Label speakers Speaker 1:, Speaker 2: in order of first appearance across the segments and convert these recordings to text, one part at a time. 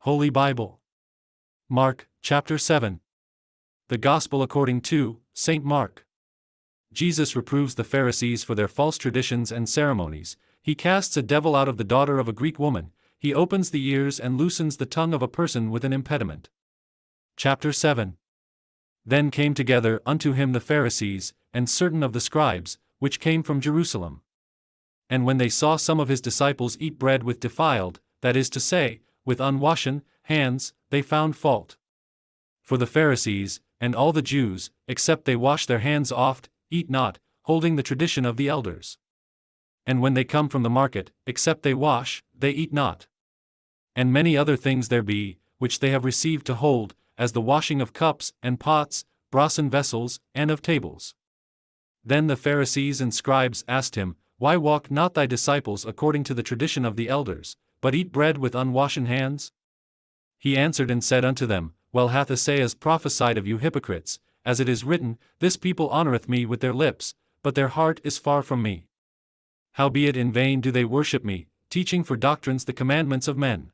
Speaker 1: Holy Bible. Mark, chapter 7. The Gospel according to St. Mark. Jesus reproves the Pharisees for their false traditions and ceremonies. He casts a devil out of the daughter of a Greek woman. He opens the ears and loosens the tongue of a person with an impediment. Chapter 7. Then came together unto him the Pharisees, and certain of the scribes, which came from Jerusalem. And when they saw some of his disciples eat bread with defiled, that is to say, with unwashen hands, they found fault. For the Pharisees, and all the Jews, except they wash their hands oft, eat not, holding the tradition of the elders. And when they come from the market, except they wash, they eat not. And many other things there be, which they have received to hold, as the washing of cups, and pots, brassen vessels, and of tables. Then the Pharisees and scribes asked him, Why walk not thy disciples according to the tradition of the elders, but eat bread with unwashen hands? He answered and said unto them, Well hath Isaiah prophesied of you hypocrites, as it is written, This people honoureth me with their lips, but their heart is far from me. Howbeit in vain do they worship me, teaching for doctrines the commandments of men.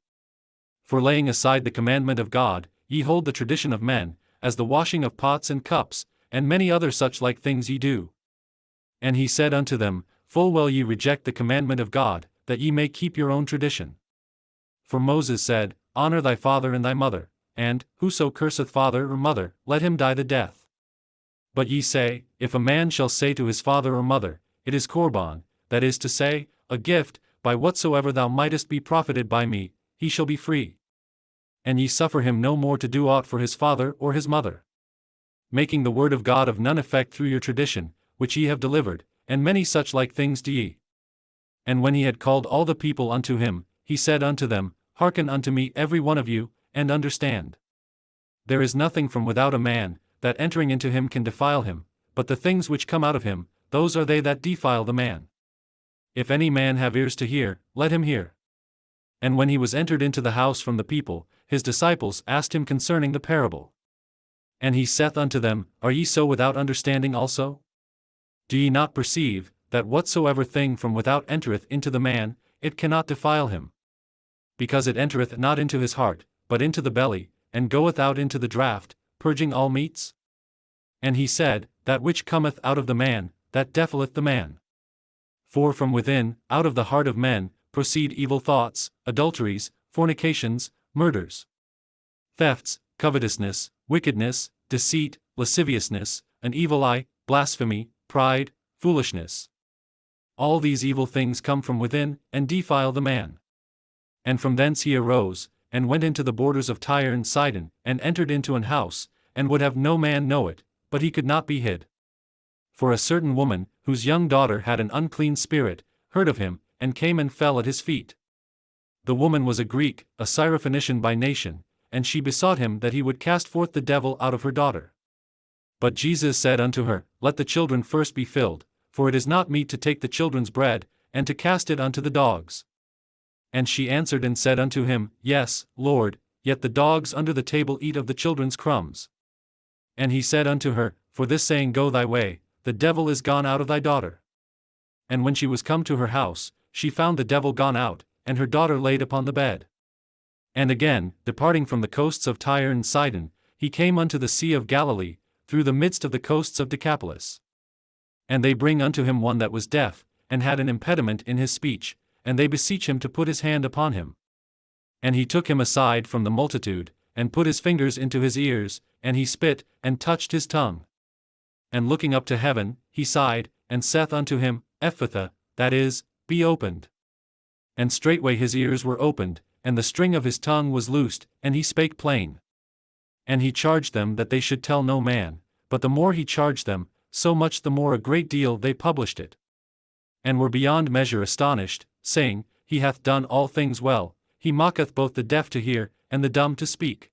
Speaker 1: For laying aside the commandment of God, ye hold the tradition of men, as the washing of pots and cups, and many other such like things ye do. And he said unto them, Full well ye reject the commandment of God, that ye may keep your own tradition. For Moses said, Honour thy father and thy mother, and, whoso curseth father or mother, let him die the death. But ye say, If a man shall say to his father or mother, It is Korban, that is to say, a gift, by whatsoever thou mightest be profited by me, he shall be free. And ye suffer him no more to do aught for his father or his mother. Making the word of God of none effect through your tradition, which ye have delivered, and many such like things do ye. And when he had called all the people unto him, he said unto them, Hearken unto me every one of you, and understand. There is nothing from without a man, that entering into him can defile him, but the things which come out of him, those are they that defile the man. If any man have ears to hear, let him hear. And when he was entered into the house from the people, his disciples asked him concerning the parable. And he saith unto them, Are ye so without understanding also? Do ye not perceive, that whatsoever thing from without entereth into the man, it cannot defile him? Because it entereth not into his heart, but into the belly, and goeth out into the draught, purging all meats? And he said, That which cometh out of the man, that defileth the man. For from within, out of the heart of men, proceed evil thoughts, adulteries, fornications, murders, thefts, covetousness, wickedness, deceit, lasciviousness, an evil eye, blasphemy, pride, foolishness. All these evil things come from within, and defile the man. And from thence he arose, and went into the borders of Tyre and Sidon, and entered into an house, and would have no man know it, but he could not be hid. For a certain woman, whose young daughter had an unclean spirit, heard of him, and came and fell at his feet. The woman was a Greek, a Syrophoenician by nation, and she besought him that he would cast forth the devil out of her daughter. But Jesus said unto her, Let the children first be filled, for it is not meet to take the children's bread, and to cast it unto the dogs. And she answered and said unto him, Yes, Lord, yet the dogs under the table eat of the children's crumbs. And he said unto her, For this saying go thy way, the devil is gone out of thy daughter. And when she was come to her house, she found the devil gone out, and her daughter laid upon the bed. And again, departing from the coasts of Tyre and Sidon, he came unto the sea of Galilee, through the midst of the coasts of Decapolis. And they bring unto him one that was deaf, and had an impediment in his speech, and they beseech him to put his hand upon him. And he took him aside from the multitude, and put his fingers into his ears, and he spit, and touched his tongue. And looking up to heaven, he sighed, and saith unto him, Ephphatha, that is, be opened. And straightway his ears were opened, and the string of his tongue was loosed, and he spake plain. And he charged them that they should tell no man, but the more he charged them, so much the more a great deal they published it. And were beyond measure astonished, saying, He hath done all things well, he mocketh both the deaf to hear, and the dumb to speak.